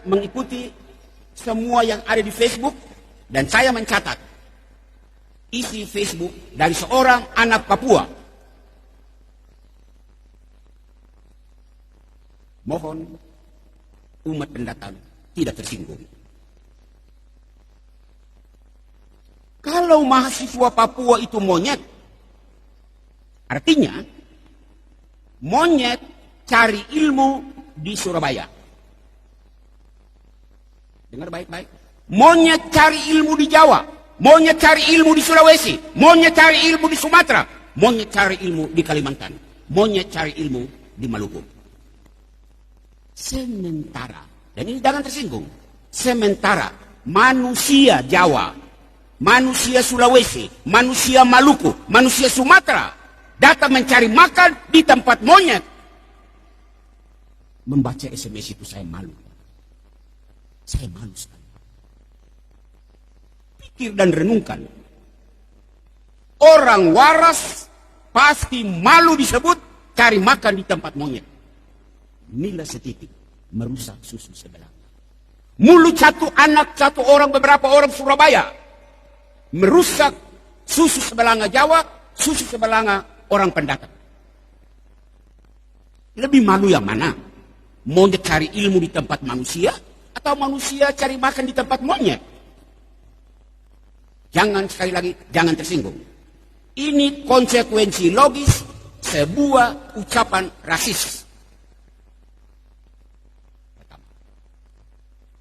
mengikuti semua yang ada di Facebook dan saya mencatat isi Facebook dari seorang anak Papua. Mohon umat pendatang tidak tersinggung. Kalau mahasiswa Papua itu monyet, artinya monyet cari ilmu di Surabaya. Dengar baik-baik. Monyet cari ilmu di Jawa, monyet cari ilmu di Sulawesi, monyet cari ilmu di Sumatera, monyet cari ilmu di Kalimantan, monyet cari ilmu di Maluku. Sementara, dan ini jangan tersinggung, sementara manusia Jawa, manusia Sulawesi, manusia Maluku, manusia Sumatera datang mencari makan di tempat monyet. Membaca SMS itu saya malu. Saya malu sekali. Pikir dan renungkan. Orang waras pasti malu disebut cari makan di tempat monyet. Nila setitik merusak susu sebelah. Mulut satu anak, satu orang, beberapa orang Surabaya merusak susu sebelanga Jawa, susu sebelanga orang pendatang. Lebih malu yang mana? Monyet cari ilmu di tempat manusia atau manusia cari makan di tempat monyet? Jangan, sekali lagi, jangan tersinggung. Ini konsekuensi logis sebuah ucapan rasis.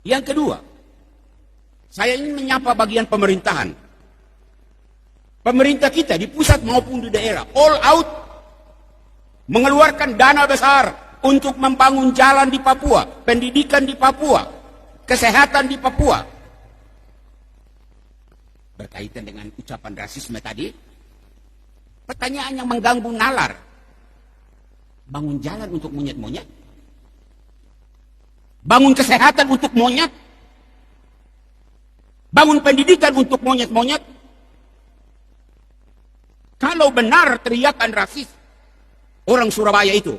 Yang kedua, saya ingin menyapa bagian pemerintahan. Pemerintah kita di pusat maupun di daerah all out mengeluarkan dana besar untuk membangun jalan di Papua, pendidikan di Papua, kesehatan di Papua. Berkaitan dengan ucapan rasisme tadi, pertanyaan yang mengganggu nalar. Bangun jalan untuk monyet-monyet? Bangun kesehatan untuk monyet? Bangun pendidikan untuk monyet-monyet? Kalau benar teriakan rasis orang Surabaya itu,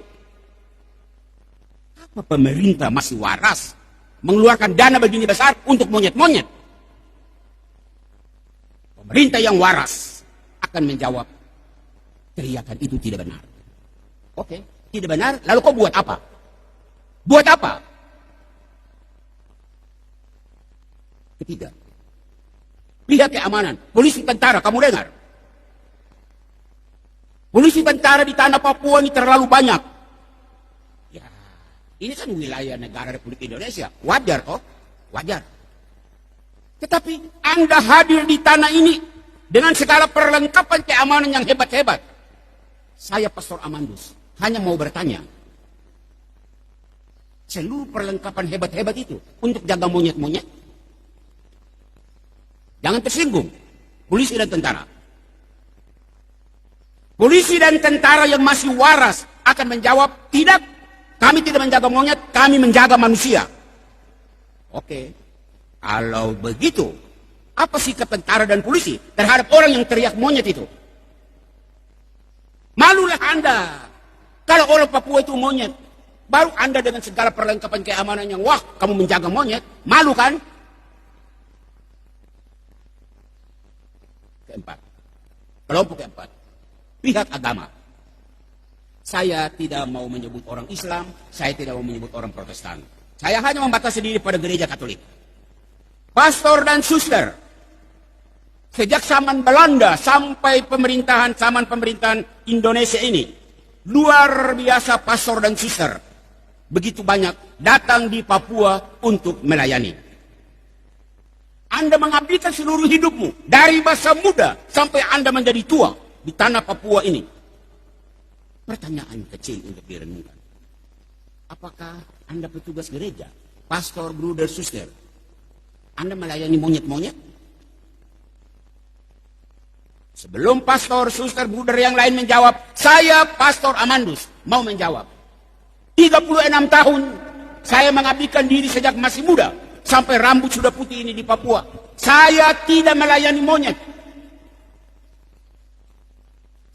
apa pemerintah masih waras mengeluarkan dana begini besar untuk monyet-monyet? Pemerintah yang waras akan menjawab teriakan itu tidak benar. Oke, tidak benar, lalu kau buat apa? Buat apa? Ketiga, pihak keamanan, polisi, tentara, kamu dengar? Polisi tentara di tanah Papua ini terlalu banyak. Ya, ini kan wilayah negara Republik Indonesia. Wajar kok, wajar. Tetapi Anda hadir di tanah ini dengan segala perlengkapan keamanan yang hebat-hebat. Saya Pastor Amandus hanya mau bertanya, seluruh perlengkapan hebat-hebat itu untuk jaga monyet-monyet? Jangan tersinggung, polisi dan tentara. Polisi dan tentara yang masih waras akan menjawab, tidak, kami tidak menjaga monyet, kami menjaga manusia. Oke, kalau begitu, apa sikap tentara dan polisi terhadap orang yang teriak monyet itu? Malulah Anda. Kalau orang Papua itu monyet, baru Anda dengan segala perlengkapan keamanan yang wah, kamu menjaga monyet, malu kan? Keempat, kelompok keempat, pihak agama. Saya tidak mau menyebut orang Islam, saya tidak mau menyebut orang Protestan. Saya hanya membatasi diri pada gereja Katolik. Pastor dan suster, sejak zaman Belanda sampai zaman pemerintahan Indonesia ini, luar biasa pastor dan suster begitu banyak datang di Papua untuk melayani. Anda mengabdikan seluruh hidupmu dari masa muda sampai Anda menjadi tua di tanah Papua ini. Pertanyaan kecil untuk direnungkan. Apakah Anda petugas gereja, pastor, bruder, suster? Anda melayani monyet-monyet? Sebelum pastor, suster, bruder yang lain menjawab, saya Pastor Amandus mau menjawab. 36 tahun saya mengabdikan diri sejak masih muda sampai rambut sudah putih ini di Papua. Saya tidak melayani monyet.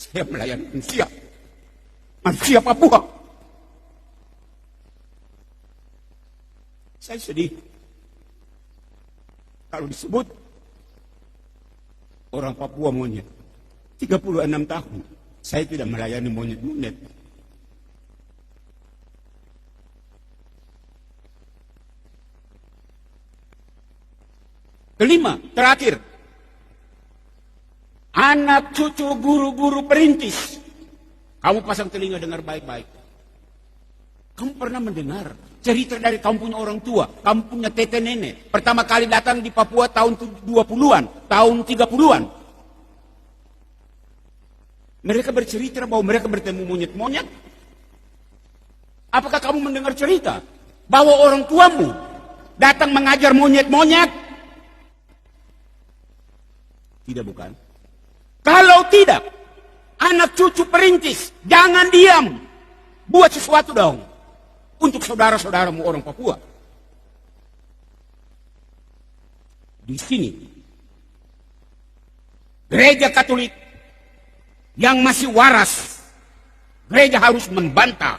Saya melayani manusia. Manusia Papua. Saya sedih kalau disebut orang Papua monyet. 36 tahun saya tidak melayani monyet-monyet. Kelima, terakhir. Anak cucu guru-guru perintis. Kamu pasang telinga dengar baik-baik. Kamu pernah mendengar cerita dari kamu punya orang tua, kamu punya tete nenek. Pertama kali datang di Papua tahun 20-an, tahun 30-an. Mereka bercerita bahwa mereka bertemu monyet-monyet. Apakah kamu mendengar cerita bahwa orang tuamu datang mengajar monyet-monyet? Tidak, bukan? Kalau tidak, anak cucu perintis, jangan diam. Buat sesuatu dong untuk saudara-saudaramu orang Papua. Di sini, gereja Katolik yang masih waras, gereja harus membantah